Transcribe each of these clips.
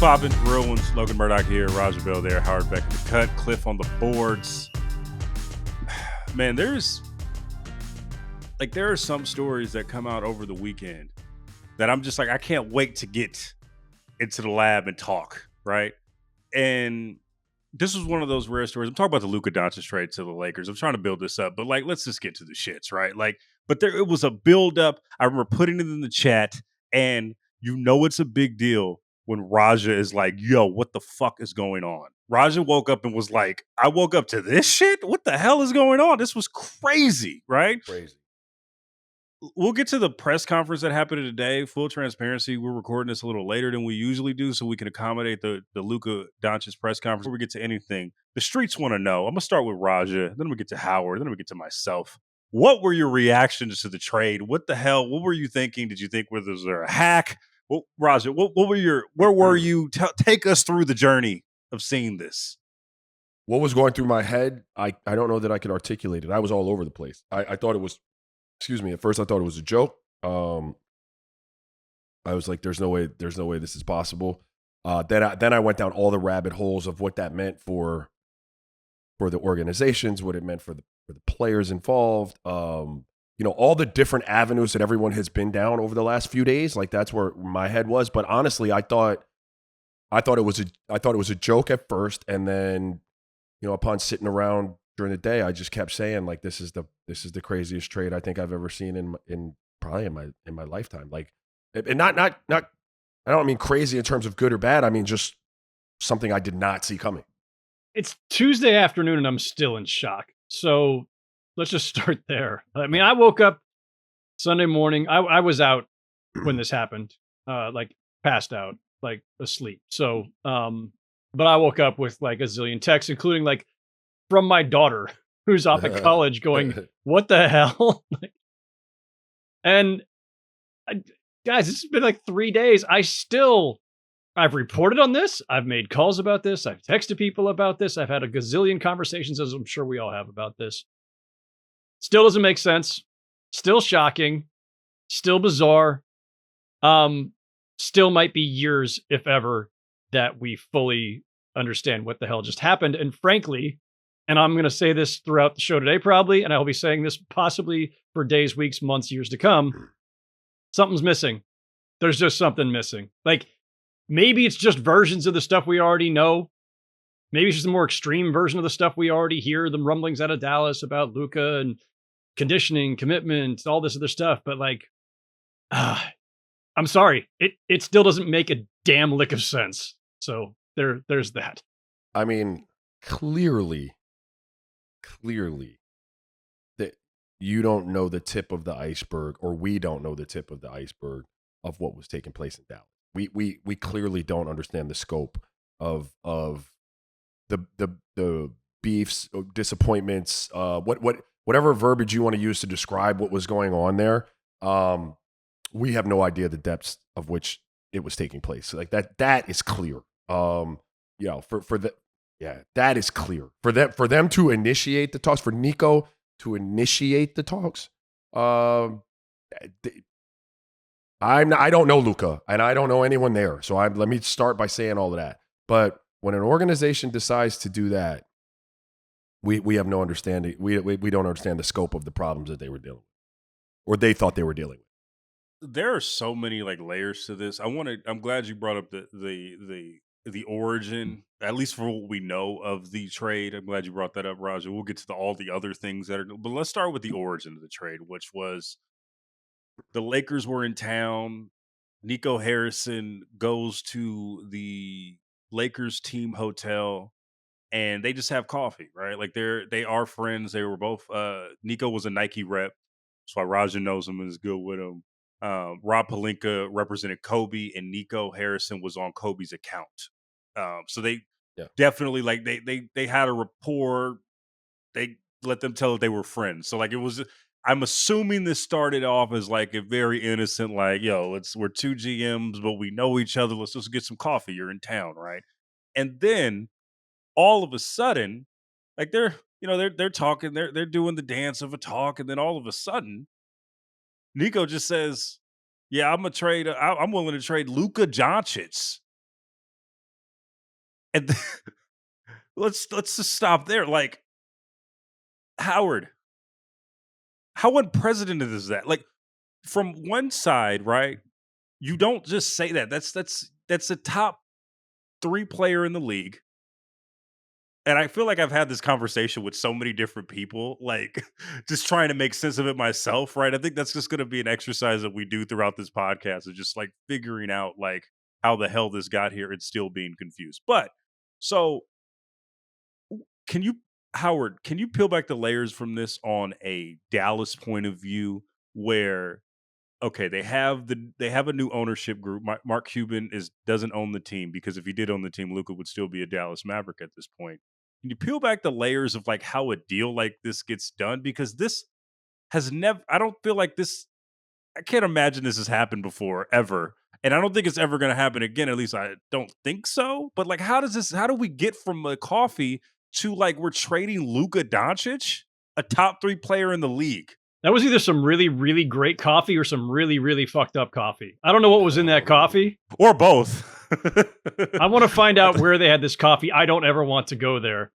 poppin'? Real ones. Logan Murdoch here. Roger Bell there. Howard Beck in the cut. Cliff on the boards. Man, there are some stories that come out over the weekend that I'm just like, I can't wait to get into the lab and talk, right? And this was one of those rare stories. I'm talking about the Luka Doncic trade to the Lakers. I'm trying to build this up, but like, let's just get to the shits, right? Like, but it was a build up. I remember putting it in the chat, and it's a big deal when Raja is like, yo, what the fuck is going on? Raja woke up and was like, I woke up to this shit? What the hell is going on? This was crazy, right? Crazy. We'll get to the press conference that happened today. Full transparency, we're recording this a little later than we usually do so we can accommodate the Luka Doncic press conference. Before we get to anything, the streets want to know. I'm going to start with Raja, then we get to Howard, then we get to myself. What were your reactions to the trade? What the hell? What were you thinking? Did you think was there a hack? Well, Raja, where were you? Take us through the journey of seeing this. What was going through my head? I don't know that I could articulate it. I was all over the place. I thought it was, at first I thought it was a joke. I was like, there's no way this is possible. Then I went down all the rabbit holes of what that meant for the organizations, what it meant for the players involved. All the different avenues that everyone has been down over the last few days. Like, that's where my head was. But honestly, I thought it was a joke at first, and then, upon sitting around during the day, I just kept saying, like, this is the craziest trade I think I've ever seen in my lifetime. Like, and not I don't mean crazy in terms of good or bad. I mean just something I did not see coming. It's Tuesday afternoon and I'm still in shock. So let's just start there. I mean, I woke up Sunday morning. I was out when this happened, like passed out, like asleep. So, but I woke up with like a zillion texts, including like from my daughter who's off at college going, what the hell? And guys, it's been like 3 days. I've reported on this. I've made calls about this. I've texted people about this. I've had a gazillion conversations, as I'm sure we all have, about this. Still doesn't make sense. Still shocking. Still bizarre. Still might be years, if ever, that we fully understand what the hell just happened. And frankly, and I'm going to say this throughout the show today, probably, and I'll be saying this possibly for days, weeks, months, years to come, something's missing. There's just something missing. Like, maybe it's just versions of the stuff we already know. Maybe it's just a more extreme version of the stuff we already hear, the rumblings out of Dallas about Luka and conditioning, commitment, all this other stuff. But like, I'm sorry. It still doesn't make a damn lick of sense. So there's that. I mean, clearly that you don't know the tip of the iceberg, or we don't know the tip of the iceberg of what was taking place in Dallas. We clearly don't understand the scope of the beefs, disappointments, whatever verbiage you want to use to describe what was going on there. We have no idea the depths of which it was taking place. So like that is clear. That is clear. For them to initiate the talks, for Nico to initiate the talks. I don't know Luka, and I don't know anyone there. So let me start by saying all of that. But when an organization decides to do that, we have no understanding. We don't understand the scope of the problems that they were dealing with, or they thought they were dealing with. There are so many like layers to this. I'm glad you brought up the origin, at least for what we know of the trade. I'm glad you brought that up, Roger. We'll get to all the other things but let's start with the origin of the trade, which was the Lakers were in town. Nico Harrison goes to the Lakers team hotel and they just have coffee, right? Like they are friends. They were both Nico was a Nike rep. That's why Raja knows him and is good with him. Rob Pelinka represented Kobe, and Nico Harrison was on Kobe's account. So they definitely like they had a rapport. They let them tell that they were friends. So like it was. I'm assuming this started off as like a very innocent, like, yo, we're two GMs, but we know each other. Let's just get some coffee. You're in town, right? And then all of a sudden, like they're talking, they're doing the dance of a talk, and then all of a sudden, Nico just says, "Yeah, I'm willing to trade Luka Doncic And let's just stop there. Like, Howard, how unprecedented is that? Like, from one side, right? You don't just say that. That's a top 3 player in the league. And I feel like I've had this conversation with so many different people, like just trying to make sense of it myself, right? I think that's just going to be an exercise that we do throughout this podcast of just like figuring out like how the hell this got here and still being confused. But so can you, Howard, can you peel back the layers from this on a Dallas point of view where okay, they have a new ownership group. Mark Cuban doesn't own the team because if he did own the team, Luka would still be a Dallas Maverick at this point. Can you peel back the layers of like how a deal like this gets done? Because this has never. I don't feel like this. I can't imagine this has happened before ever, and I don't think it's ever going to happen again. At least I don't think so. But like, how does this? How do we get from a coffee to like we're trading Luka Doncic, a top 3 player in the league? That was either some really, really great coffee or some really, really fucked up coffee. I don't know what was in that coffee. Or both. I want to find out where they had this coffee. I don't ever want to go there,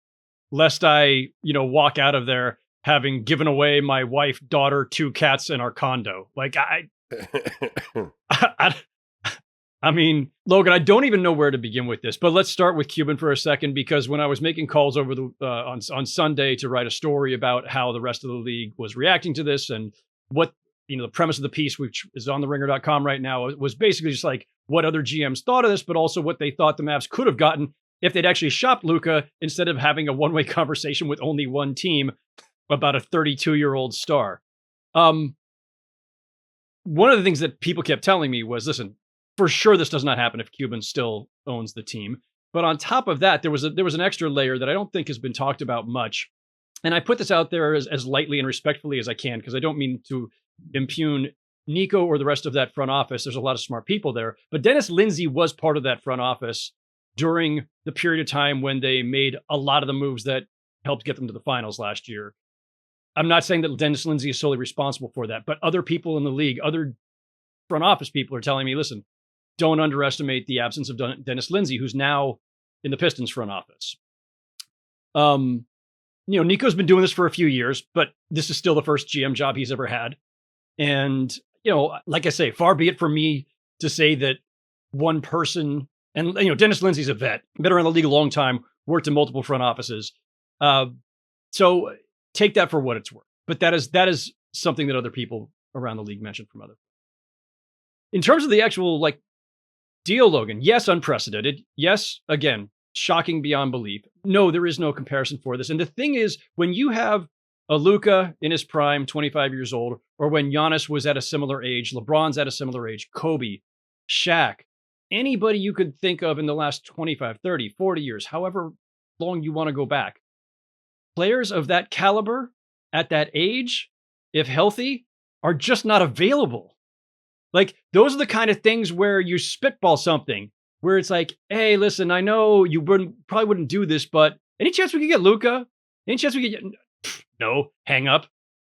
lest I, walk out of there having given away my wife, daughter, 2 cats, and our condo. Like I mean, Logan, I don't even know where to begin with this, but let's start with Cuban for a second, because when I was making calls over the on Sunday to write a story about how the rest of the league was reacting to this and what, the premise of the piece, which is on theringer.com right now, was basically just like what other GMs thought of this, but also what they thought the Mavs could have gotten if they'd actually shopped Luka instead of having a one-way conversation with only one team about a 32-year-old star. One of the things that people kept telling me was, listen, for sure this does not happen if Cuban still owns the team. But on top of that, there was an extra layer that I don't think has been talked about much. And I put this out there as lightly and respectfully as I can, because I don't mean to impugn Nico or the rest of that front office. There's a lot of smart people there. But Dennis Lindsay was part of that front office during the period of time when they made a lot of the moves that helped get them to the finals last year. I'm not saying that Dennis Lindsay is solely responsible for that, but other people in the league, other front office people are telling me, listen, don't underestimate the absence of Dennis Lindsay, who's now in the Pistons front office. Nico's been doing this for a few years, but this is still the first GM job he's ever had. And, like I say, far be it from me to say that one person, and, Dennis Lindsay's a vet, been around the league a long time, worked in multiple front offices. So take that for what it's worth. But that is something that other people around the league mentioned from other. In terms of the actual, deal, Logan, yes, unprecedented. Yes, again, shocking beyond belief. No, there is no comparison for this. And the thing is, when you have a Luka in his prime, 25 years old, or when Giannis was at a similar age, LeBron's at a similar age, Kobe, Shaq, anybody you could think of in the last 25, 30, 40 years, however long you want to go back, players of that caliber at that age, if healthy, are just not available. Like, those are the kind of things where you spitball something where it's like, hey, listen, I know you probably wouldn't do this, but any chance we could get Luka? Any chance we could get, no, hang up.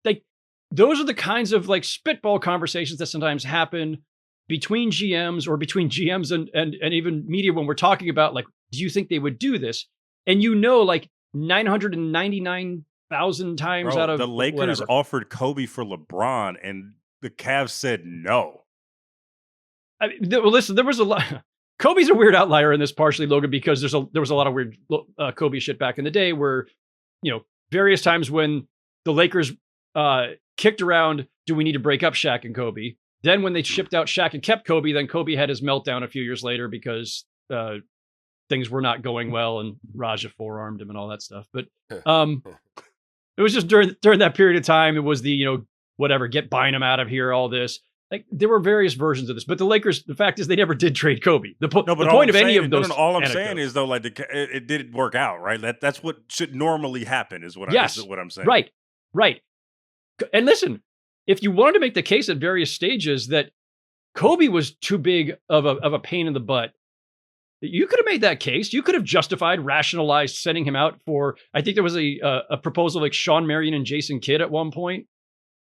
Like, those are the kinds of spitball conversations that sometimes happen between GMs or between GMs and even media when we're talking about, do you think they would do this? And 999,000 times out of the Lakers offered Kobe for LeBron and the Cavs said no. Listen, there was a lot. Kobe's a weird outlier in this, partially, Logan, because there was a lot of weird Kobe shit back in the day where, various times when the Lakers kicked around, do we need to break up Shaq and Kobe? Then when they shipped out Shaq and kept Kobe, then Kobe had his meltdown a few years later because things were not going well and Raja forearmed him and all that stuff. But it was just during that period of time, it was the, whatever, get Bynum out of here, all this. There were various versions of this, but the Lakers, the fact is they never did trade Kobe. The point of any of those. All I'm saying is, though, it didn't work out, right? That's what should normally happen, is what I'm saying. Right. And listen, if you wanted to make the case at various stages that Kobe was too big of a pain in the butt, you could have made that case. You could have justified, rationalized sending him out for. I think there was a proposal like Sean Marion and Jason Kidd at one point.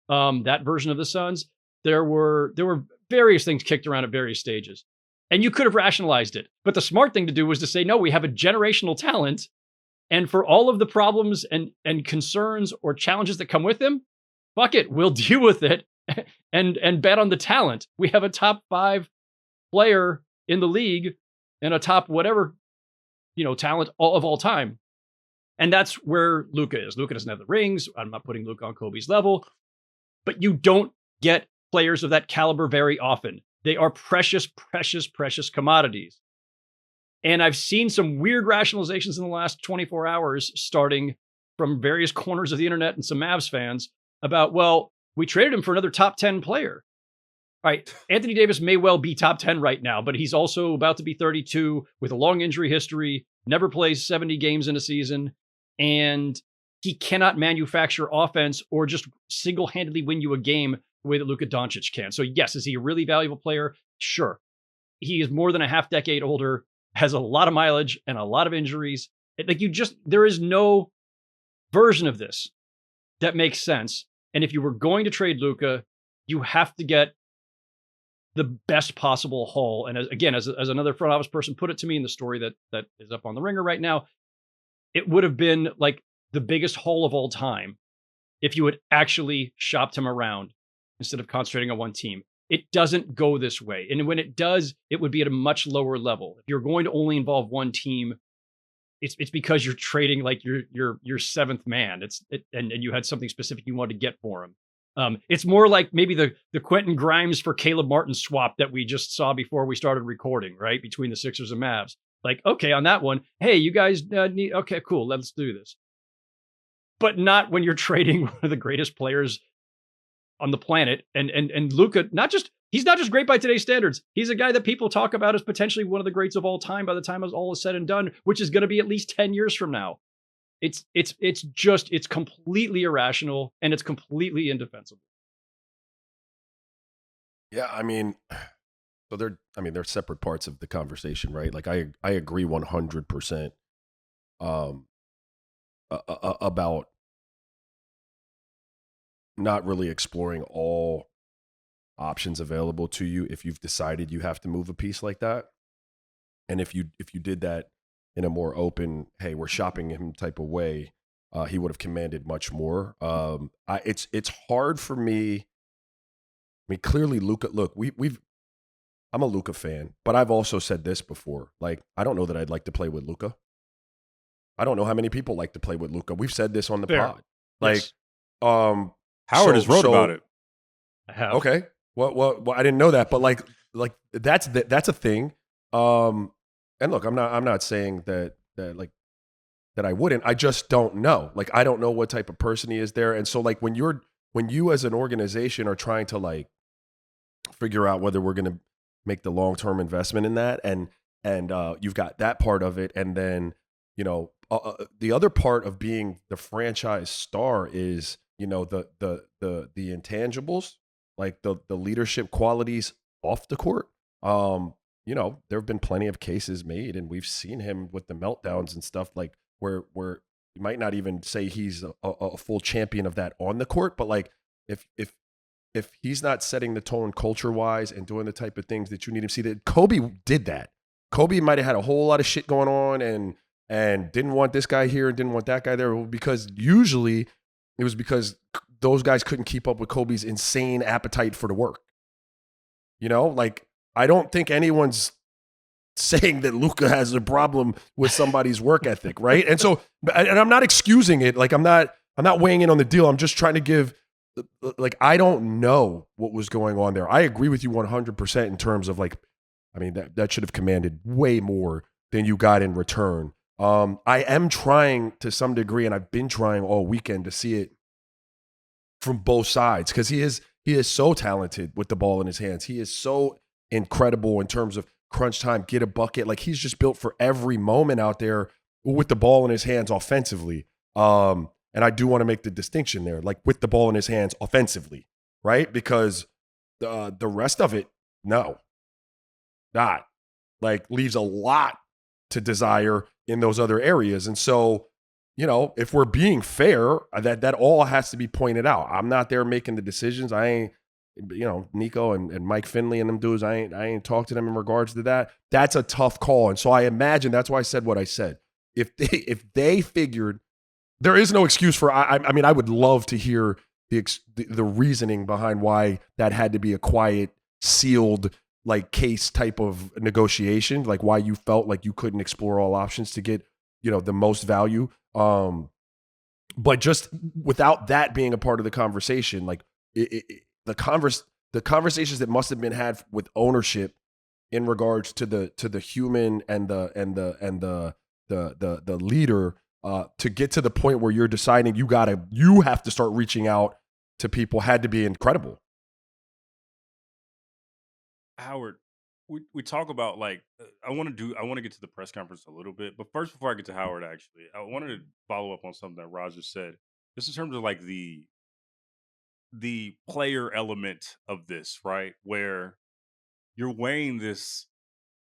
That version of the Suns. There were various things kicked around at various stages. And you could have rationalized it. But the smart thing to do was to say, no, we have a generational talent. And for all of the problems and concerns or challenges that come with him, fuck it, we'll deal with it and bet on the talent. We have a top 5 player in the league and a top whatever, talent of all time. And that's where Luka is. Luka doesn't have the rings. I'm not putting Luka on Kobe's level, but you don't get players of that caliber very often. They are precious, precious, precious commodities. And I've seen some weird rationalizations in the last 24 hours, starting from various corners of the internet and some Mavs fans about, well, we traded him for another top 10 player. All right, Anthony Davis may well be top 10 right now, but he's also about to be 32 with a long injury history, never plays 70 games in a season, and he cannot manufacture offense or just single-handedly win you a game the way that Luka Doncic can. So yes, is he a really valuable player? Sure. He is more than a half decade older, has a lot of mileage and a lot of injuries. There is no version of this that makes sense. And if you were going to trade Luka, you have to get the best possible haul. And as another front office person put it to me in the story that is up on the Ringer right now, it would have been like the biggest haul of all time if you had actually shopped him around instead of concentrating on one team. It doesn't go this way. And when it does, it would be at a much lower level. If you're going to only involve one team, it's because you're trading like your seventh man. And you had something specific you wanted to get for him. It's more like maybe the Quentin Grimes for Caleb Martin swap that we just saw before we started recording, right? Between the Sixers and Mavs. Like, okay, on that one, hey, you guys need, okay, cool, let's do this. But not when you're trading one of the greatest players on the planet. And Luka, he's not just great by today's standards. He's a guy that people talk about as potentially one of the greats of all time by the time all is said and done, which is going to be at least 10 years from now. It's completely irrational and it's completely indefensible. Yeah, I mean, so they're separate parts of the conversation, right? Like I agree 100% about not really exploring all options available to you if you've decided you have to move a piece like that. And if you did that in a more open, hey, we're shopping him type of way, he would have commanded much more. It's hard for me. I mean, clearly Luka, look, I'm a Luka fan, but I've also said this before. Like, I don't know that I'd like to play with Luka. I don't know how many people like to play with Luka. We've said this on the pod. Like, yes. Howard has wrote about it. I have. Okay. Well, I didn't know that, but like that's a thing. And look, I'm not saying that I wouldn't. I just don't know. Like, I don't know what type of person he is there. And so like when you as an organization are trying to like figure out whether we're going to make the long-term investment in that, and you've got that part of it, and then the other part of being the franchise star is the intangibles, like the leadership qualities off the court. There have been plenty of cases made, and we've seen him with the meltdowns and stuff, like where you might not even say he's a full champion of that on the court, but like if he's not setting the tone culture wise and doing the type of things that you need him to see, that Kobe did that. Kobe might have had a whole lot of shit going on and didn't want this guy here and didn't want that guy there, because usually it was because those guys couldn't keep up with Kobe's insane appetite for the work. Like, I don't think anyone's saying that Luka has a problem with somebody's work ethic, right? And so, and I'm not excusing it. Like, I'm not weighing in on the deal. I'm just trying to give, like, I don't know what was going on there. I agree with you 100% in terms of like, I mean, that should have commanded way more than you got in return. I am trying to some degree, and I've been trying all weekend to see it from both sides, because he is so talented with the ball in his hands. He is so incredible in terms of crunch time, get a bucket. Like, he's just built for every moment out there with the ball in his hands offensively. And I do want to make the distinction there, like with the ball in his hands offensively, right? Because the rest of it, no, not like leaves a lot to desire in those other areas. And so, if we're being fair, that all has to be pointed out. I'm not there making the decisions. I Nico and Mike Finley and them dudes, I ain't talked to them in regards to that. That's a tough call. And so I imagine that's why I said what I said. If they figured there is no excuse for, I mean, I would love to hear the reasoning behind why that had to be a quiet, sealed, like case type of negotiation, like why you felt like you couldn't explore all options to get, the most value. But just without that being a part of the conversation, like the conversations that must have been had with ownership in regards to the human and the leader, to get to the point where you're deciding you have to start reaching out to people had to be incredible. Howard, we talk about like I want to get to the press conference a little bit, but first before I get to Howard, actually, I wanted to follow up on something that Roger said, just in terms of like the player element of this, right? Where you're weighing this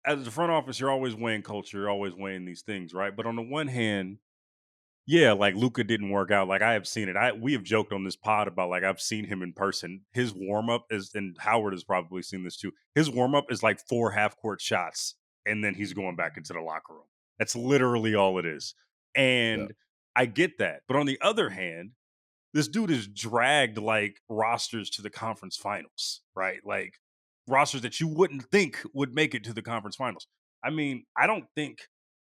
as the front office, you're always weighing culture, you're always weighing these things, right? But on the one hand, yeah, like Luka didn't work out. Like I have seen it. We have joked on this pod about like I've seen him in person. His warm up is, and Howard has probably seen this too. His warm up is like 4 half court shots, and then he's going back into the locker room. That's literally all it is. Yeah. And I get that, but on the other hand, this dude is dragged like rosters to the conference finals, right? Like rosters that you wouldn't think would make it to the conference finals. I mean, I don't think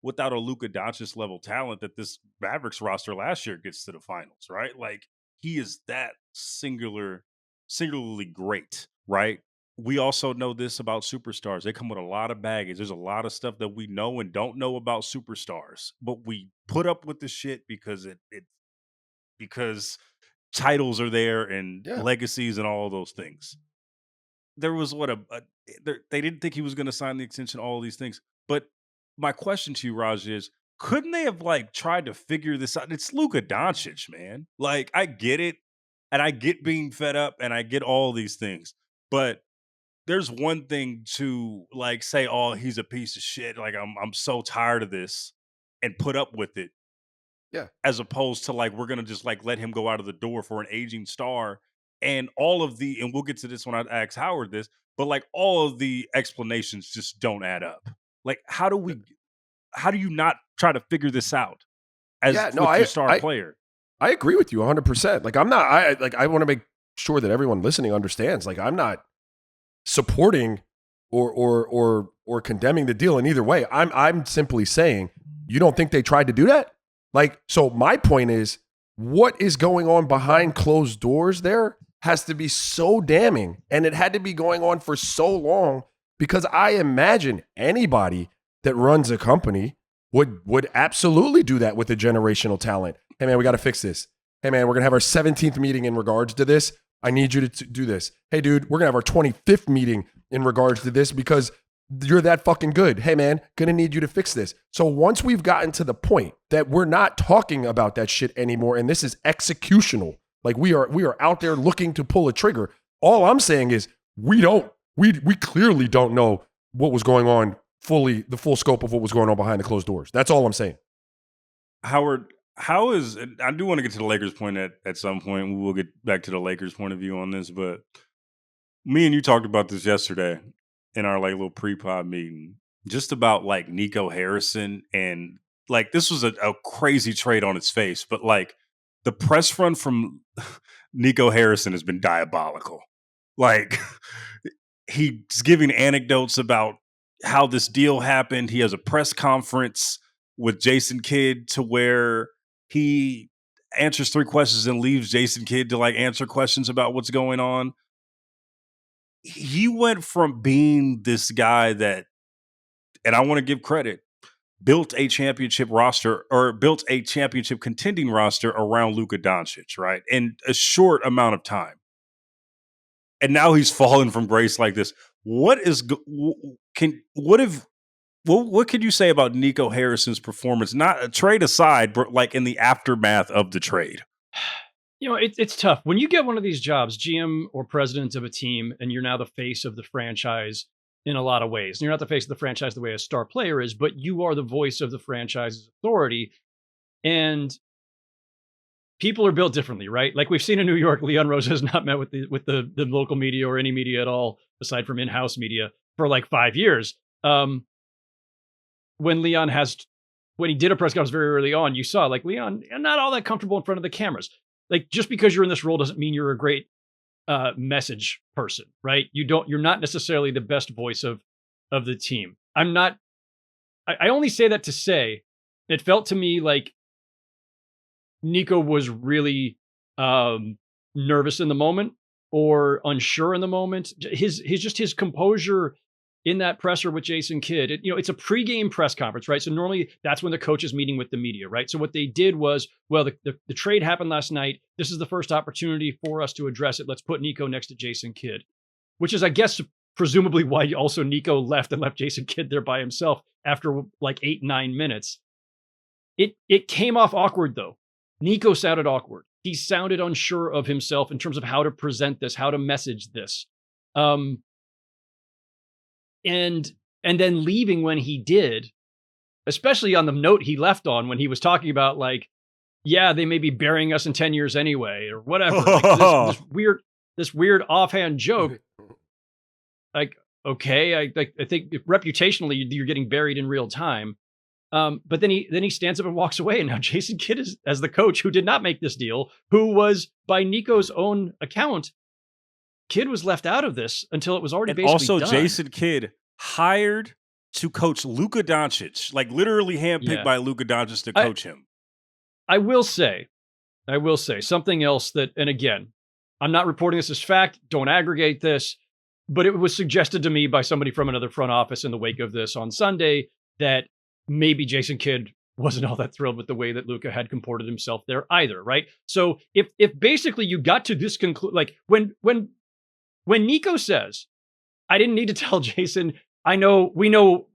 without a Luka Doncic level talent that this Mavericks roster last year gets to the finals, right? Like he is that singularly great, right? We also know this about superstars. They come with a lot of baggage. There's a lot of stuff that we know and don't know about superstars, but we put up with the shit because because titles are there and Yeah. legacies and all those things. There was they didn't think he was going to sign the extension, all these things. But my question to you, Raj, is couldn't they have like tried to figure this out? It's Luka Doncic, man. Like I get it, and I get being fed up, and I get all these things, but there's one thing to like say, "Oh, he's a piece of shit." Like I'm so tired of this, and put up with it Yeah. as opposed to like we're gonna just like let him go out of the door for an aging star and all of the and we'll get to this when I ask Howard this, but like all of the explanations just don't add up. Like how do you not try to figure this out as Yeah. No, with your star player? I agree with you 100%. Like I want to make sure that everyone listening understands, like I'm not supporting or condemning the deal in either way. I'm simply saying, you don't think they tried to do that? Like, so my point is, what is going on behind closed doors there has to be so damning, and it had to be going on for so long, because I imagine anybody that runs a company would absolutely do that with a generational talent. Hey man, we got to fix this. Hey man, we're gonna have our 17th meeting in regards to this. I need you to do this. Hey dude, we're gonna have our 25th meeting in regards to this because you're that fucking good. Hey man, gonna need you to fix this. So once we've gotten to the point that we're not talking about that shit anymore, and this is executional, like we are out there looking to pull a trigger. All I'm saying is we clearly don't know what was going on fully, the full scope of what was going on behind the closed doors. That's all I'm saying. Howard, how is and I do want to get to the Lakers point at some point. We will get back to the Lakers point of view on this, but me and you talked about this yesterday in our like little pre-pod meeting, just about like Nico Harrison, and like this was a crazy trade on its face, but like the press run from Nico Harrison has been diabolical. Like he's giving anecdotes about how this deal happened. He has a press conference with Jason Kidd to where he answers 3 questions and leaves Jason Kidd to like answer questions about what's going on. He went from being this guy that, and I want to give credit, built a championship roster or built a championship contending roster around Luka Doncic, right? In a short amount of time. And now he's fallen from grace like this. What can you say about Nico Harrison's performance? Not a trade aside, but like in the aftermath of the trade. It's tough when you get one of these jobs, GM or president of a team, and you're now the face of the franchise in a lot of ways. And you're not the face of the franchise the way a star player is, but you are the voice of the franchise's authority. And people are built differently, right? Like we've seen in New York, Leon Rose has not met with the local media or any media at all, aside from in-house media, for like 5 years. When he did a press conference very early on, you saw like Leon not all that comfortable in front of the cameras. Like just because you're in this role doesn't mean you're a great message person, right? You're not necessarily the best voice of the team. I only say that to say it felt to me like Nico was really nervous in the moment or unsure in the moment. His composure in that presser with Jason Kidd. It's a pregame press conference, right? So normally that's when the coach is meeting with the media, right? So what they did was, well, the trade happened last night. This is the first opportunity for us to address it. Let's put Nico next to Jason Kidd, which is, I guess, presumably why also Nico left Jason Kidd there by himself after like 8-9 minutes. It came off awkward though. Nico sounded awkward. He sounded unsure of himself in terms of how to present this, how to message this. And then leaving when he did, especially on the note he left on when he was talking about like, yeah, they may be burying us in 10 years anyway, or whatever. Like this weird offhand joke. Like, okay, I think reputationally you're getting buried in real time. But then he stands up and walks away. And now Jason Kidd is, as the coach who did not make this deal, who was by Nico's own account, Kidd was left out of this until it was already basically also done. Jason Kidd hired to coach Luka Doncic, like literally handpicked by Luka Doncic to coach him. I will say something else that, and again, I'm not reporting this as fact, don't aggregate this, but it was suggested to me by somebody from another front office in the wake of this on Sunday that maybe Jason Kidd wasn't all that thrilled with the way that Luka had comported himself there either, right? So if basically you got to this conclusion, like when Nico says, I didn't need to tell Jason, we know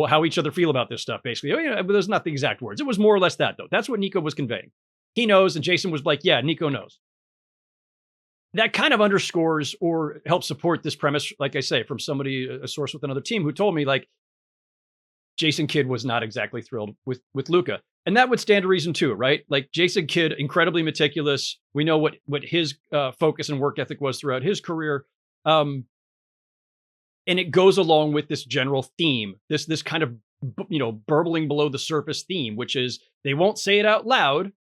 how each other feel about this stuff, basically. But those are not the exact words. It was more or less that, though. That's what Nico was conveying. He knows, and Jason was like, yeah, Nico knows. That kind of underscores or helps support this premise, like I say, from somebody, a source with another team, who told me, like, Jason Kidd was not exactly thrilled with Luka. And that would stand to reason too, right? Like Jason Kidd, incredibly meticulous. We know what his focus and work ethic was throughout his career. And it goes along with this general theme, this kind of, burbling below the surface theme, which is they won't say it out loud,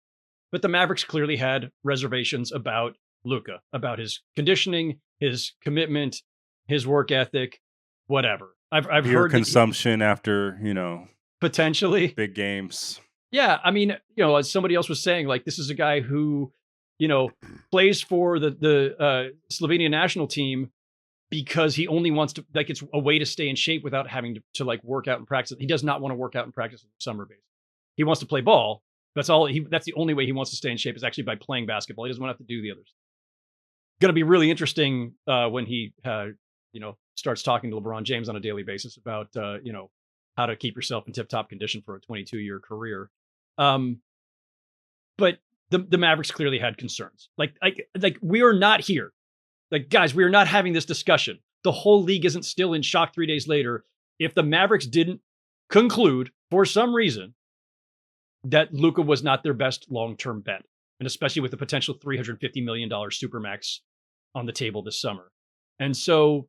but the Mavericks clearly had reservations about Luka, about his conditioning, his commitment, his work ethic, whatever. I've heard consumption after, potentially big games. Yeah. I mean, as somebody else was saying, like, this is a guy who, plays for the Slovenian national team because he only wants to, like, it's a way to stay in shape without having to like work out and practice. He does not want to work out and practice in the summer base. He wants to play ball. That's the only way he wants to stay in shape is actually by playing basketball. He doesn't want to have to do the others. Going to be really interesting when he, starts talking to LeBron James on a daily basis about, how to keep yourself in tip-top condition for a 22-year career. But the Mavericks clearly had concerns. Like we are not here. Like, guys, we are not having this discussion. The whole league isn't still in shock 3 days later if the Mavericks didn't conclude, for some reason, that Luka was not their best long-term bet. And especially with the potential $350 million Supermax on the table this summer. And so,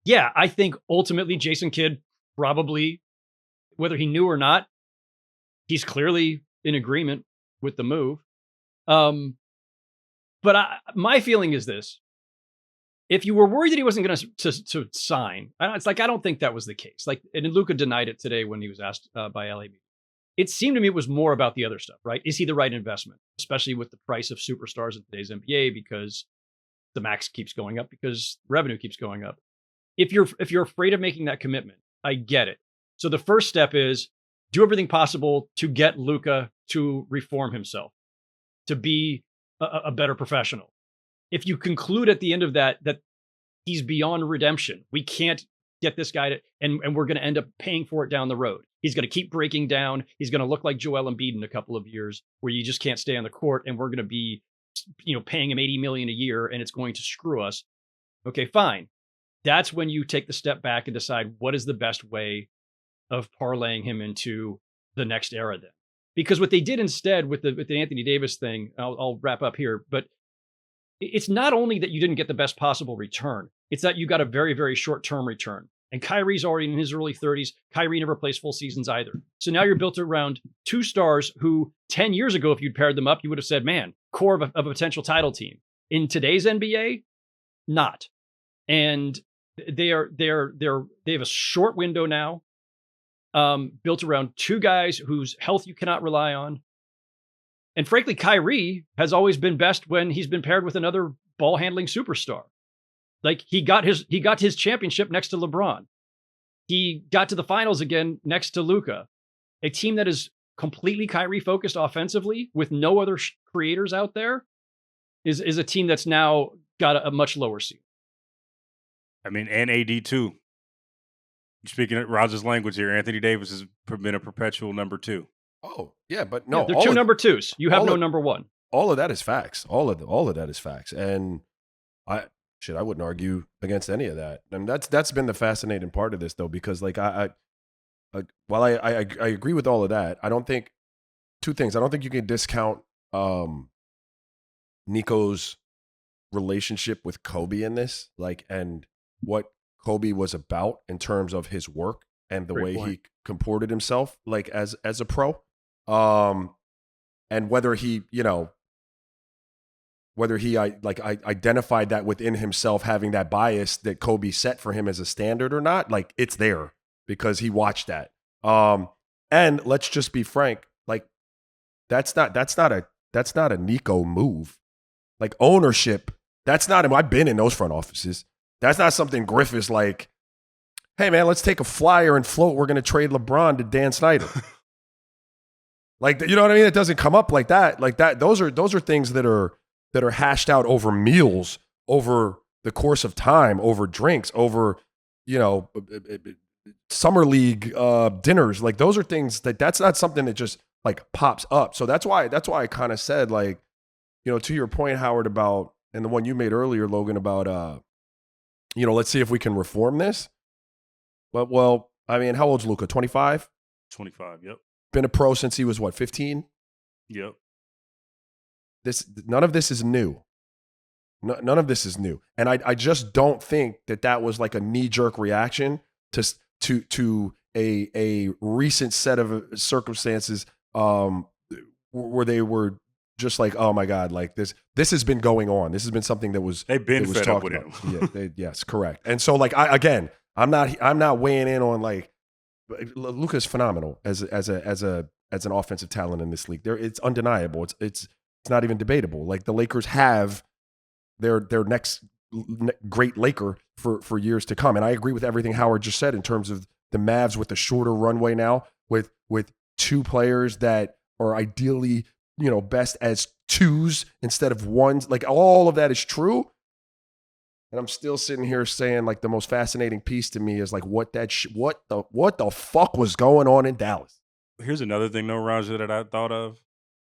yeah, I think ultimately Jason Kidd probably, whether he knew or not, he's clearly in agreement with the move. But my feeling is this. If you were worried that he wasn't going to sign, I don't think that was the case. Like, and Luka denied it today when he was asked by LA. It seemed to me it was more about the other stuff, right? Is he the right investment, especially with the price of superstars in today's NBA, because the max keeps going up, because revenue keeps going up. If you're afraid of making that commitment, I get it. So the first step is do everything possible to get Luka to reform himself, to be a better professional. If you conclude at the end of that he's beyond redemption, we can't get this guy to, and we're going to end up paying for it down the road. He's going to keep breaking down. He's going to look like Joel Embiid in a couple of years, where you just can't stay on the court, and we're going to be, paying him $80 million a year, and it's going to screw us. Okay, fine. That's when you take the step back and decide what is the best way of parlaying him into the next era then. Because what they did instead with the Anthony Davis thing, I'll wrap up here, but it's not only that you didn't get the best possible return, it's that you got a very, very short-term return. And Kyrie's already in his early 30s. Kyrie never plays full seasons either. So now you're built around two stars who 10 years ago, if you'd paired them up, you would have said, man, core of a potential title team. In today's NBA, not. And they have a short window now, built around two guys whose health you cannot rely on. And frankly, Kyrie has always been best when he's been paired with another ball handling superstar. Like he got his championship next to LeBron. He got to the finals again next to Luka. A team that is completely Kyrie focused offensively with no other creators out there is a team that's now got a much lower seed. I mean, and AD too. Speaking of Roger's language here, Anthony Davis has been a perpetual number 2. Oh, yeah, but no. Yeah, they're two number 2s. You have no number 1. All of that is facts. All of that is facts. And I wouldn't argue against any of that. And that's been the fascinating part of this, though, because like while I agree with all of that, I don't think two things. I don't think you can discount Nico's relationship with Kobe in this, like, and what Kobe was about in terms of his work and the way he comported himself, like as a pro, and whether he identified that within himself, having that bias that Kobe set for him as a standard or not, like it's there because he watched that. And let's just be frank, like that's not a Nico move. Like ownership, that's not him. I've been in those front offices. That's not something Griffith's like, hey man, let's take a flyer and float. We're going to trade LeBron to Dan Snyder. Like, you know what I mean? It doesn't come up like that. Like that. Those are things that are hashed out over meals, over the course of time, over drinks, over, summer league dinners. Like those are things that's not something that just like pops up. So that's why I kind of said, like, to your point, Howard, about, and the one you made earlier, Logan, about, let's see if we can reform this. Well, I mean, how old's Luka? 25? 25, yep. Been a pro since he was, 15? Yep. None of this is new. None of this is new. And I just don't think that was like a knee-jerk reaction to a recent set of circumstances where they were just like, oh my God, like this has been going on. This has been something they've been fed up with him. Yeah, yes, correct. And so like I'm not weighing in on like Luka's phenomenal as an offensive talent in this league. It's undeniable. It's not even debatable. Like the Lakers have their next great Laker for years to come. And I agree with everything Howard just said in terms of the Mavs with a shorter runway now with two players that are ideally, best as twos instead of ones. Like all of that is true. And I'm still sitting here saying, like, the most fascinating piece to me is like what the fuck was going on in Dallas. Here's another thing, though, Raja, that I thought of.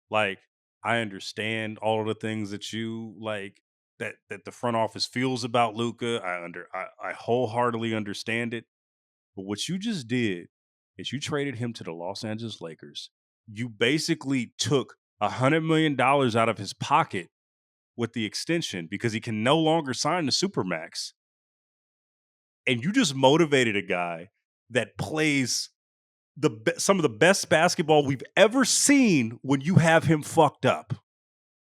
Like, I understand all of the things that you like that the front office feels about Luka. I wholeheartedly understand it. But what you just did is you traded him to the Los Angeles Lakers. You basically took $100 million out of his pocket with the extension because he can no longer sign the Supermax. And you just motivated a guy that plays some of the best basketball we've ever seen when you have him fucked up.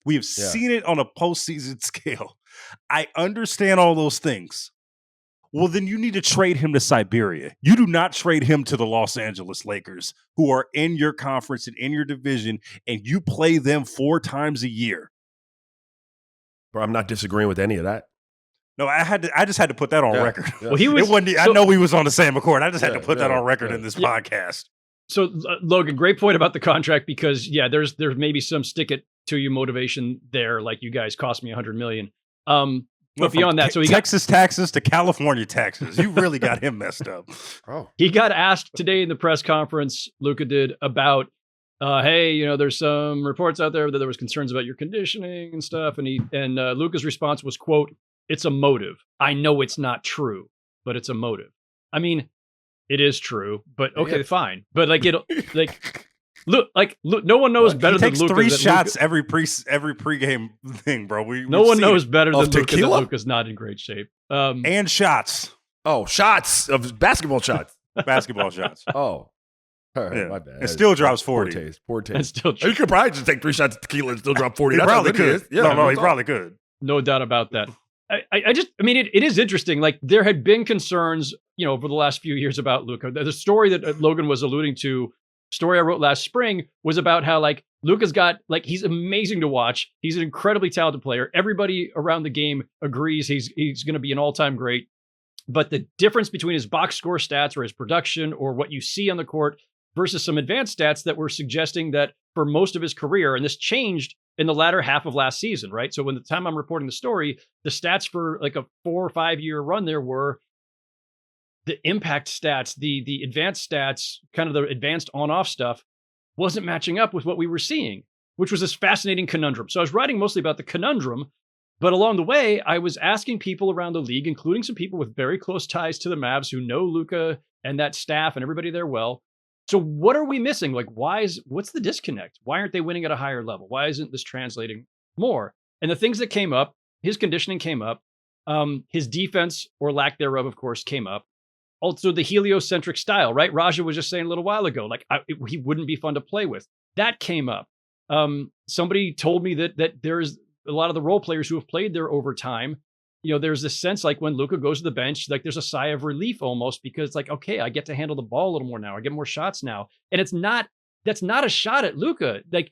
We have seen it on a postseason scale. I understand all those things. Well, then you need to trade him to Siberia. You do not trade him to the Los Angeles Lakers, who are in your conference and in your division, and you play them 4 times a year. Bro, I'm not disagreeing with any of that. No, I just had to put that on record. Yeah. Well, he was. I know we was on the same accord. I just had to put that on record in this podcast. So, Logan, great point about the contract because there's maybe some stick it to you motivation there. Like you guys cost me $100 million. But beyond that, so he Texas taxes to California taxes. You really got him messed up. Oh, he got asked today in the press conference. Luka did about, hey, there's some reports out there that there was concerns about your conditioning and stuff, and Luka's response was, quote, "It's a motive. I know it's not true, but it's a motive." I mean, it is true, but okay, fine. But like Look, no one knows What? better He than takes Luka. 3 that shots Luka, every pregame thing, bro. no we've one seen knows it. better Of than Luka that tequila? Luka's not in great shape. And shots, Oh, shots of basketball shots. basketball shots. Oh, all right, Yeah, my bad. and still drops Poor 40. taste. Poor and taste. still, You could probably just take 3 shots of tequila and still drop 40. He That's how probably good he could. is. Yeah, no, real he talk. probably could. no doubt about that. It is interesting. Like there had been concerns, over the last few years about Luka. The story that Logan was alluding to, story I wrote last spring, was about how like Luka's got like he's amazing to watch. He's an incredibly talented player. Everybody around the game agrees he's going to be an all-time great. But the difference between his box score stats or his production or what you see on the court versus some advanced stats that were suggesting that for most of his career, and this changed in the latter half of last season, right? So when the time I'm reporting the story, the stats for like a 4 or 5 year run there were the impact stats, the advanced stats, kind of the advanced on-off stuff wasn't matching up with what we were seeing, which was this fascinating conundrum. So I was writing mostly about the conundrum, but along the way, I was asking people around the league, including some people with very close ties to the Mavs who know Luka and that staff and everybody there well. So what are we missing? Like, what's the disconnect? Why aren't they winning at a higher level? Why isn't this translating more? And the things that came up, his conditioning came up, his defense or lack thereof, of course, came up. Also, the heliocentric style, right? Raja was just saying a little while ago, like he wouldn't be fun to play with. That came up. Somebody told me that there's a lot of the role players who have played there over time. There's this sense like when Luka goes to the bench, like there's a sigh of relief almost because it's like, okay, I get to handle the ball a little more now. I get more shots now. And that's not a shot at Luka. Like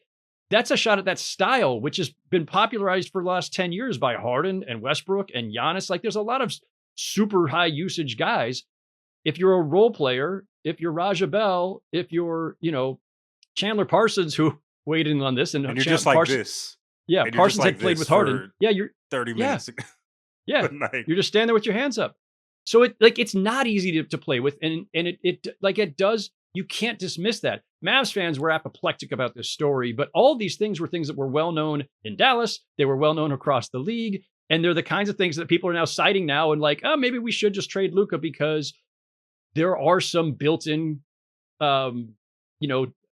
that's a shot at that style, which has been popularized for the last 10 years by Harden and Westbrook and Giannis. Like there's a lot of super high usage guys. If you're a role player, if you're Raja Bell, if you're, Chandler Parsons, who weighed in on this, and you're just like this. Yeah, And Parsons like had played with Harden. Yeah, you're 30 minutes. Yeah, you're just standing there with your hands up. So it's not easy to play with, and it does. You can't dismiss that. Mavs fans were apoplectic about this story, but all these things were things that were well known in Dallas. They were well known across the league, and they're the kinds of things that people are now citing now and like, oh, maybe we should just trade Luka because there are some built-in,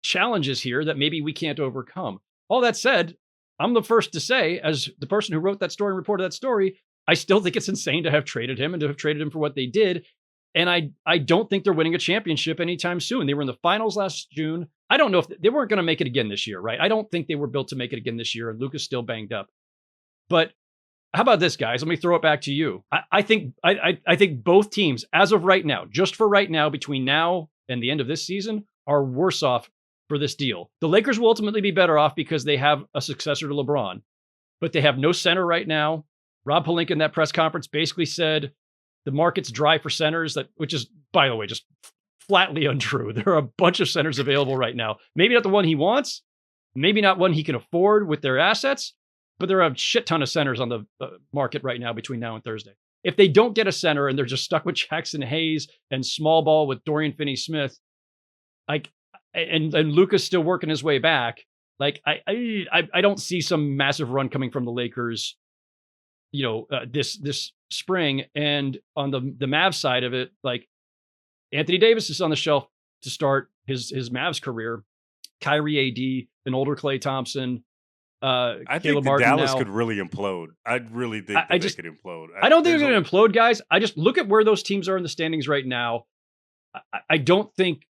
challenges here that maybe we can't overcome. All that said, I'm the first to say, as the person who wrote that story and reported that story, I still think it's insane to have traded him and to have traded him for what they did. And I don't think they're winning a championship anytime soon. They were in the finals last June. I don't know if they weren't going to make it again this year, right? I don't think they were built to make it again this year, and Luka's still banged up. But how about this, guys? Let me throw it back to you. I think both teams, as of right now, just for right now, between now and the end of this season, are worse off for this deal. The Lakers will ultimately be better off because they have a successor to LeBron, but they have no center right now. Rob Pelinka in that press conference basically said the market's dry for centers, which is, by the way, just flatly untrue. There are a bunch of centers available right now. Maybe not the one he wants, maybe not one he can afford with their assets, but there are a shit ton of centers on the market right now between now and Thursday. If they don't get a center and they're just stuck with Jackson Hayes and small ball with Dorian Finney-Smith, and Luka's still working his way back, like I don't see some massive run coming from the Lakers, this spring. And on the Mavs side of it, like Anthony Davis is on the shelf to start his Mavs career. Kyrie AD, an older Klay Thompson. I Caleb think Martin Dallas now. could really implode. I really think they could implode. I don't think they're going to implode, guys. I just look at where those teams are in the standings right now. I don't think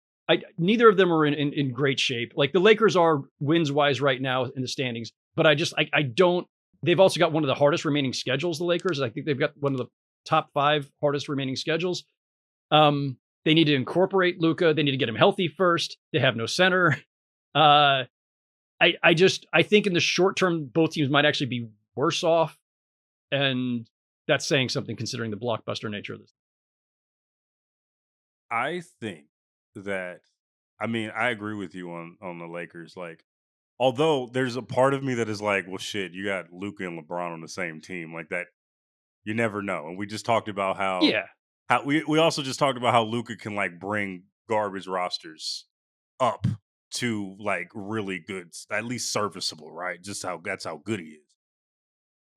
neither of them are in great shape. Like the Lakers are wins wise right now in the standings, but I don't. They've also got one of the hardest remaining schedules. The Lakers, I think they've got one of the top 5 hardest remaining schedules. They need to incorporate Luka. They need to get him healthy first. They have no center. I think in the short term, both teams might actually be worse off. And that's saying something considering the blockbuster nature of this. I think that, I agree with you on the Lakers. Like, although there's a part of me that is like, well, shit, you got Luka and LeBron on the same team. Like that, you never know. And we just talked about how we also just talked about how Luka can like bring garbage rosters up to like really good, at least serviceable, right? That's how good he is.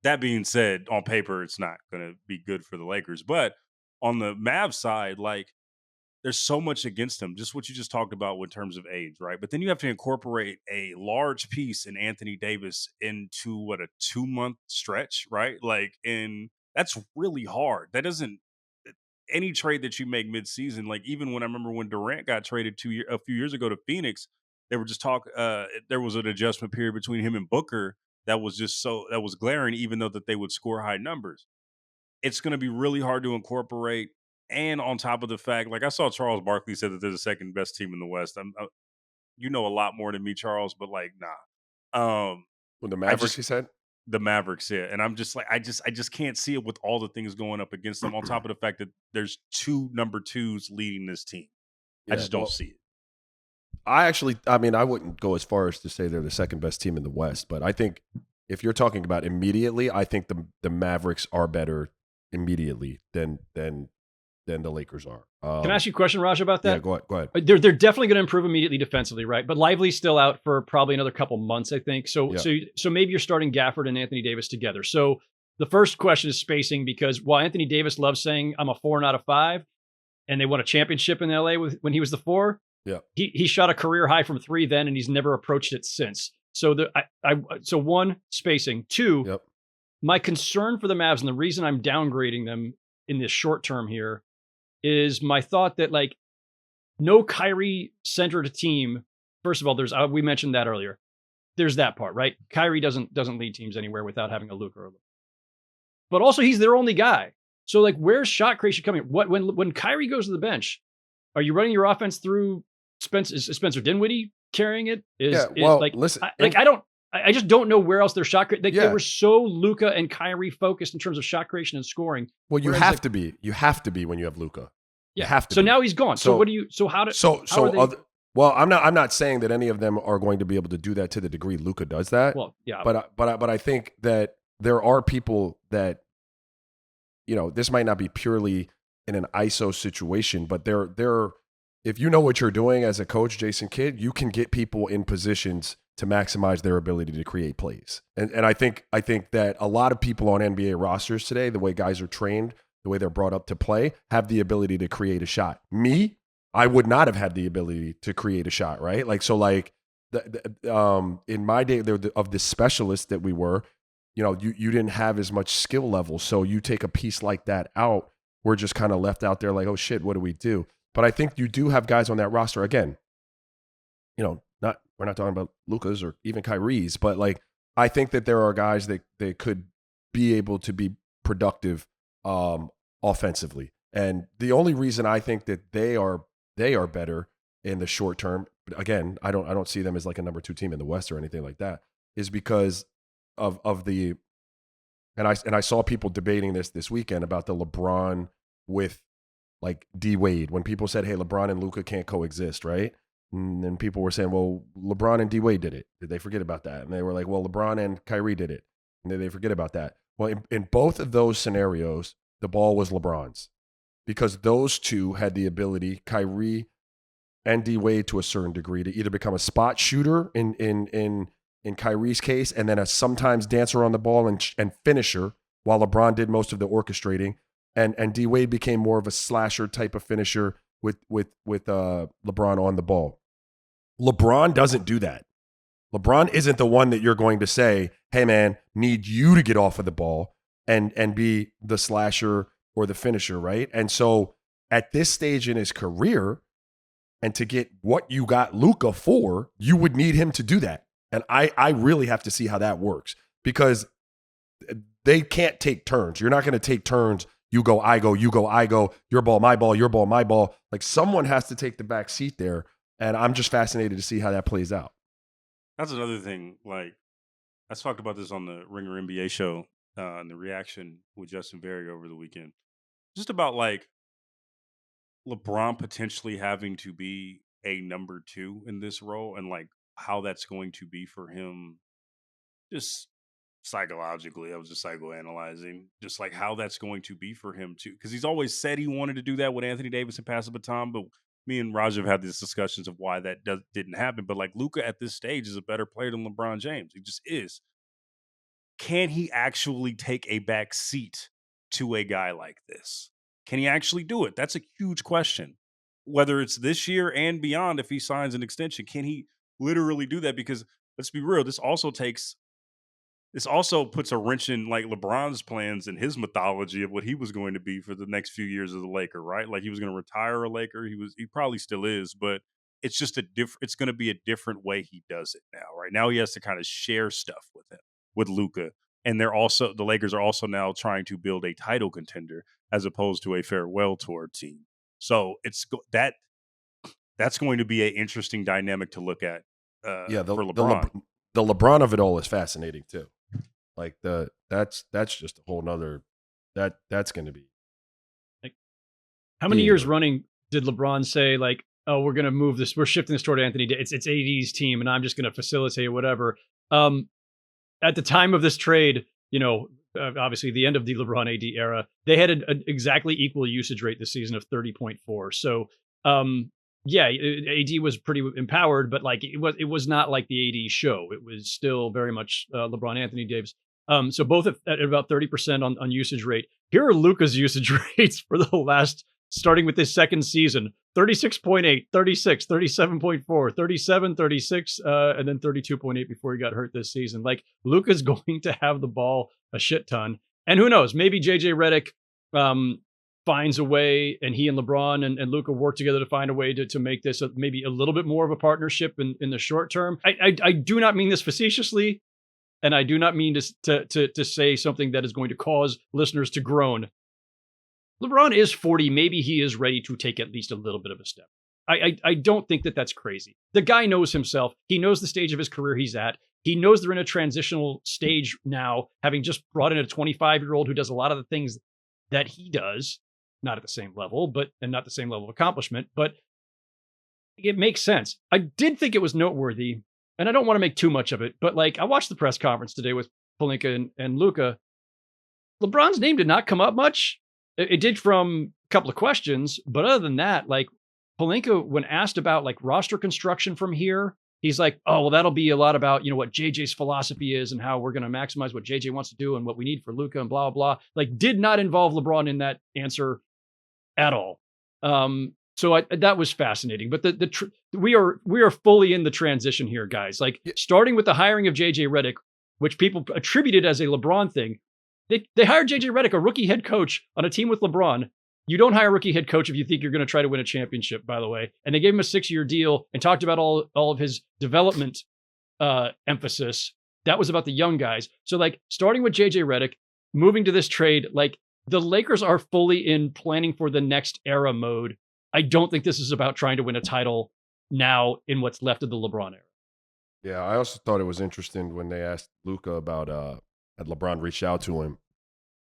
That being said, on paper, it's not going to be good for the Lakers. But on the Mavs side, like there's so much against him, just what you just talked about in terms of age, right? But then you have to incorporate a large piece in Anthony Davis into what, a 2 month stretch, right? Like, and that's really hard. That doesn't any trade that you make midseason, like even when I remember when Durant got traded a few years ago to Phoenix, they were just there was an adjustment period between him and Booker that was glaring, even though that they would score high numbers. It's going to be really hard to incorporate. And on top of the fact, like I saw Charles Barkley said that they're the second best team in the West. You know a lot more than me, Charles, but like, nah. When the I Mavericks, just he said. the Mavericks, yeah. And I'm just like, I just can't see it with all the things going up against them. On top of the fact that there's two number twos leading this team, I Yeah, just don't well, see it. I mean, I wouldn't go as far as to say they're the second best team in the West, but I think if you're talking about immediately, I think the Mavericks are better immediately than the Lakers are. Can I ask you a question, Raj, about Yeah, that? go ahead. They're definitely going to improve immediately defensively, right? But Lively's still out for probably another couple months, I think. So Yeah. so maybe you're starting Gafford and Anthony Davis together. So the first question is spacing, because while Anthony Davis loves saying I'm a 4 out of 5, and they won a championship in LA when he was the 4, Yeah. he shot a career high from 3 then, and he's never approached it since. So so one, spacing. Two, Yep. my concern for the Mavs, and the reason I'm downgrading them in this short term here, is my thought that, like, no Kyrie centered team. First of all, there's we mentioned that earlier. There's that part, right? Kyrie doesn't lead teams anywhere without having a Luka. But also, he's their only guy. So, like, where's shot creation coming? What when Kyrie goes to the bench, are you running your offense through Spencer? Is Spencer Dinwiddie carrying it? Listen, I just don't know where else their shot. They Yeah. were so Luka and Kyrie focused in terms of shot creation and scoring. well, you Whereas, have like, to be. You have to be when you have Luka. yeah. You have to. So be. now he's gone. So So- what do you? So how do? So how are they, well, I'm not saying that any of them are going to be able to do that to the degree Luka does that. well, yeah. But I think that there are people that, this might not be purely in an ISO situation, but there if you know what you're doing as a coach, Jason Kidd, you can get people in positions to maximize their ability to create plays. And I think that a lot of people on NBA rosters today, the way guys are trained, the way they're brought up to play, have the ability to create a shot. Me, I would not have had the ability to create a shot, right? Like, so like in my day of the specialists that we were, you didn't have as much skill level. So you take a piece like that out, we're just kind of left out there like, oh shit, what do we do? But I think you do have guys on that roster, again, we're not talking about Luka's or even Kyrie's, but like, I think that there are guys that they could be able to be productive offensively. And the only reason I think that they are better in the short term, but again, I don't see them as like a number 2 team in the West or anything like that, is because of the, and I saw people debating this weekend about the LeBron with like D Wade, when people said, hey, LeBron and Luka can't coexist, right? And then people were saying, well, LeBron and D Wade did it. Did they forget about that? And they were like, well, LeBron and Kyrie did it. And did they forget about that? Well, in both of those scenarios, the ball was LeBron's, because those two had the ability, Kyrie and D Wade to a certain degree, to either become a spot shooter in Kyrie's case, and then a sometimes dancer on the ball and finisher, while LeBron did most of the orchestrating, and D Wade became more of a slasher type of finisher with LeBron on the ball. LeBron doesn't do that. LeBron isn't the one that you're going to say, hey man, need you to get off of the ball and be the slasher or the finisher, right? And so at this stage in his career, and to get what you got Luka for, you would need him to do that. And I really have to see how that works, because they can't take turns. You're not going to take turns. You go, I go, you go, I go, your ball, my ball, your ball, my ball. Like, someone has to take the back seat there. And I'm just fascinated to see how that plays out. That's another thing. Like, I talked about this on the Ringer NBA show and the reaction with Justin Berry over the weekend. Just about like LeBron potentially having to be a number 2 in this role, and like how that's going to be for him just psychologically. I was just psychoanalyzing just like how that's going to be for him too, because he's always said he wanted to do that with Anthony Davis and pass the baton, but me and Raj have had these discussions of why that didn't happen. But like, Luka at this stage is a better player than LeBron James. He just is. Can he actually take a back seat to a guy like this? Can he actually do it? That's a huge question. whether it's this year and beyond, if he signs an extension, can he literally do that? Because let's be real, this also puts a wrench in like LeBron's plans and his mythology of what he was going to be for the next few years of the Laker, right? Like he was going to retire a Laker. He probably still is, but it's just it's going to be a different way he does it now. Right now he has to kind of share stuff with him, with Luka. And the Lakers are also now trying to build a title contender as opposed to a farewell tour team. So that's going to be an interesting dynamic to look at Yeah, for LeBron. the LeBron of it all is fascinating too. Like that's just a whole nother that's going to be. Like, how many years running did LeBron say like, "Oh, we're going to move this. We're shifting this toward Anthony. It's AD's team, and I'm just going to facilitate whatever." At the time of this trade, obviously the end of the LeBron AD era, they had an exactly equal usage rate this season of 30.4. So, yeah, AD was pretty empowered, but like it was not like the AD show. It was still very much LeBron Anthony Davis. So both at about 30% on usage rate. Here are Luka's usage rates for the last, starting with his second season: 36.8, 36, 37.4, 37, 36, and then 32.8 before he got hurt this season. Like Luka's going to have the ball a shit ton. And who knows, maybe JJ Redick finds a way, and he and LeBron and Luka work together to find a way to make this maybe a little bit more of a partnership in the short term. I do not mean this facetiously, and I do not mean to say something that is going to cause listeners to groan. LeBron is 40. Maybe he is ready to take at least a little bit of a step. I don't think that's crazy. The guy knows himself. He knows the stage of his career he's at. He knows they're in a transitional stage now, having just brought in a 25-year-old who does a lot of the things that he does, not at the same level, and not the same level of accomplishment, but it makes sense. I did think it was noteworthy, and I don't want to make too much of it, but like I watched the press conference today with Pelinka and Luka. LeBron's name did not come up much. It did from a couple of questions, but other than that, like Pelinka, when asked about like roster construction from here, he's like, "Oh, well, that'll be a lot about, what JJ's philosophy is and how we're going to maximize what JJ wants to do and what we need for Luka and blah, blah, blah." Like did not involve LeBron in that answer at all. So that was fascinating, but we are fully in the transition here, guys. Like starting with the hiring of JJ Redick, which people attributed as a LeBron thing. They hired JJ Redick, a rookie head coach on a team with LeBron. You don't hire a rookie head coach if you think you're going to try to win a championship, by the way. And they gave him a 6-year deal and talked about all of his development emphasis. That was about the young guys. So like starting with JJ Redick, moving to this trade, like the Lakers are fully in planning for the next era mode. I don't think this is about trying to win a title now in what's left of the LeBron era. Yeah, I also thought it was interesting when they asked Luka about had LeBron reached out to him.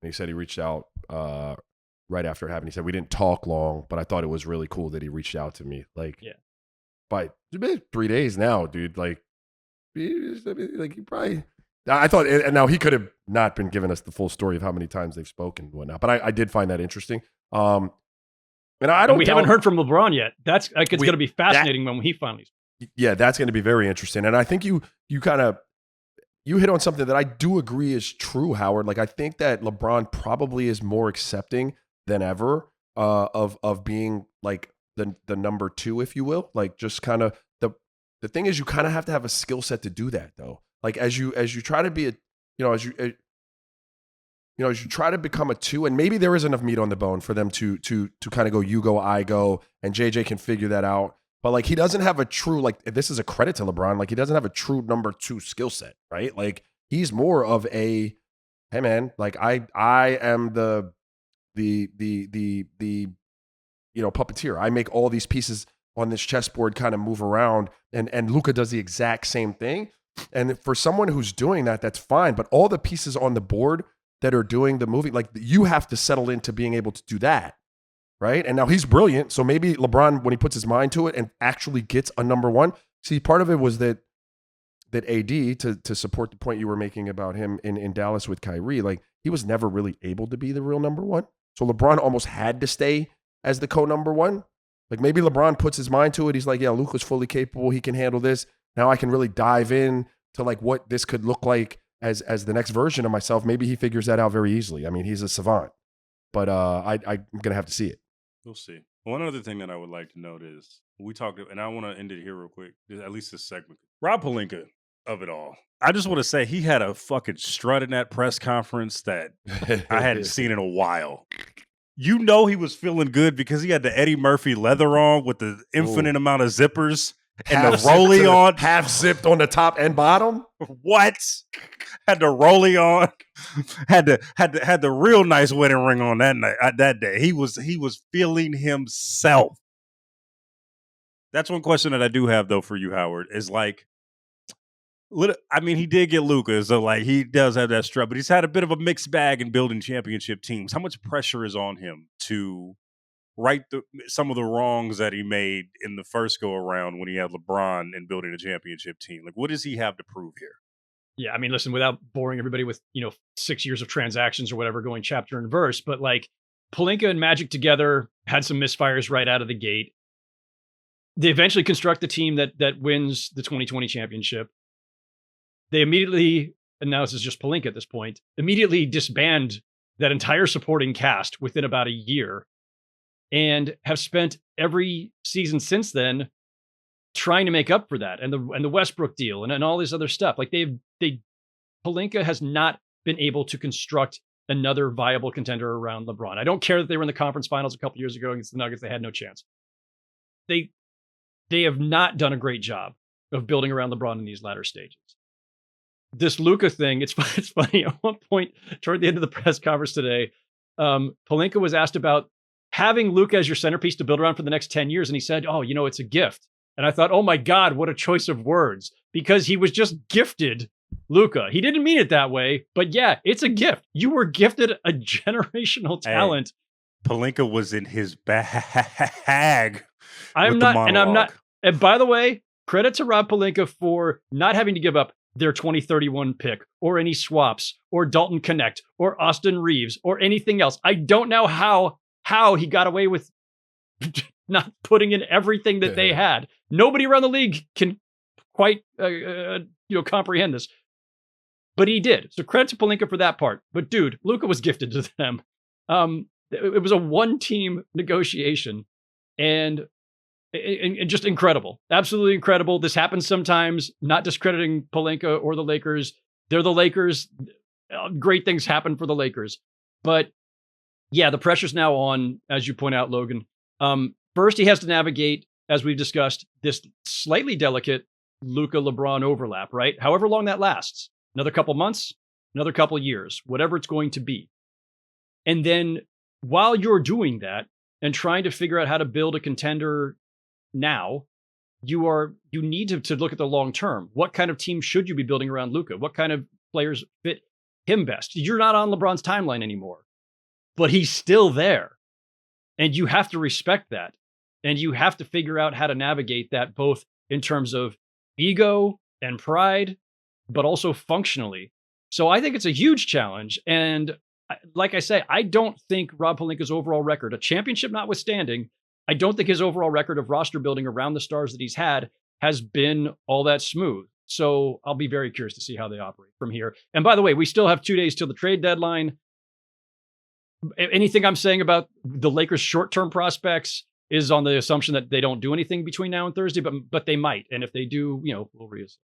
And he said he reached out right after it happened. He said, "We didn't talk long, but I thought it was really cool that he reached out to me." Like, yeah, by it's been 3 days now, dude. Like he probably. I thought, and now he could have not been giving us the full story of how many times they've spoken and whatnot. But I did find that interesting. And I don't. We haven't heard from LeBron yet. That's like it's going to be fascinating when he finally. Yeah, that's going to be very interesting. And I think you kind of. You hit on something that I do agree is true, Howard. Like I think that LeBron probably is more accepting than ever of being like the number 2, if you will. Like just kind of the thing is, you kind of have to have a skill set to do that, though. Like as you try to be as you try to become a 2, and maybe there is enough meat on the bone for them to kind of go you go I go, and JJ can figure that out. But like he doesn't have a true, like this is a credit to LeBron, like he doesn't have a true number 2 skill set, right? Like he's more of a, hey man, like I am the puppeteer. I make all these pieces on this chessboard kind of move around, and Luka does the exact same thing. And for someone who's doing that, that's fine. But all the pieces on the board that are doing the moving, like you have to settle into being able to do that. Right. And now he's brilliant. So maybe LeBron, when he puts his mind to it and actually gets a number 1, see, part of it was that AD, to support the point you were making about him in Dallas with Kyrie, like he was never really able to be the real number 1. So LeBron almost had to stay as the co-number 1. Like maybe LeBron puts his mind to it. He's like, yeah, Luka's fully capable. He can handle this. Now I can really dive in to like what this could look like as the next version of myself. Maybe he figures that out very easily. I mean, he's a savant, but I'm going to have to see it. We'll see. One other thing that I would like to note is we talked, and I want to end it here real quick, at least this segment. Rob Pelinka of it all. I just want to say he had a fucking strut in that press conference that I hadn't seen in a while. You know he was feeling good because he had the Eddie Murphy leather on with the infinite amount of zippers and the rollie on. Half zipped on the top and bottom. What? Had the rollie on. Had the real nice wedding ring on that night. That day, he was feeling himself. That's one question that I do have though for you, Howard. Is like, I mean, he did get Luka, so like he does have that strut, but he's had a bit of a mixed bag in building championship teams. How much pressure is on him to right some of the wrongs that he made in the first go around when he had LeBron and building a championship team? Like, what does he have to prove here? Yeah, I mean, listen, without boring everybody with 6 years of transactions or whatever going chapter and verse, but like Pelinka and Magic together had some misfires right out of the gate. They eventually construct the team that wins the 2020 championship. They immediately, and now this is just Pelinka at this point, immediately disband that entire supporting cast within about a year, and have spent every season since then trying to make up for that, and the Westbrook deal and all this other stuff. Like Pelinka has not been able to construct another viable contender around LeBron. I don't care that they were in the conference finals a couple years ago against the Nuggets; they had no chance. They have not done a great job of building around LeBron in these latter stages. This Luka thing, it's funny. At one point, toward the end of the press conference today, Pelinka was asked about having Luka as your centerpiece to build around for the next 10 years. And he said, oh, it's a gift. And I thought, oh my God, what a choice of words, because he was just gifted Luka. He didn't mean it that way, but yeah, it's a gift. You were gifted a generational talent. Hey, Pelinka was in his bag. I'm not. And by the way, credit to Rob Pelinka for not having to give up their 2031 pick or any swaps or Dalton Connect or Austin Reeves or anything else. I don't know how he got away with not putting in everything that they had. Nobody around the league can quite comprehend this, but he did. So credit to Pelinka for that part. But dude, Luka was gifted to them. It was a one-team negotiation, and just incredible, absolutely incredible. This happens sometimes. Not discrediting Pelinka or the Lakers. They're the Lakers. Great things happen for the Lakers, but yeah, the pressure's now on, as you point out, Logan. First, he has to navigate, as we've discussed, this slightly delicate Luka-LeBron overlap, right? However long that lasts, another couple months, another couple years, whatever it's going to be. And then while you're doing that and trying to figure out how to build a contender now, you need to look at the long term. What kind of team should you be building around Luka? What kind of players fit him best? You're not on LeBron's timeline anymore, but he's still there. And you have to respect that. And you have to figure out how to navigate that, both in terms of ego and pride, but also functionally. So I think it's a huge challenge. And like I say, I don't think Rob Pelinka's overall record, a championship notwithstanding, I don't think his overall record of roster building around the stars that he's had has been all that smooth. So I'll be very curious to see how they operate from here. And by the way, we still have 2 days till the trade deadline. Anything I'm saying about the Lakers' short-term prospects is on the assumption that they don't do anything between now and Thursday, but they might. And if they do, we'll reassess.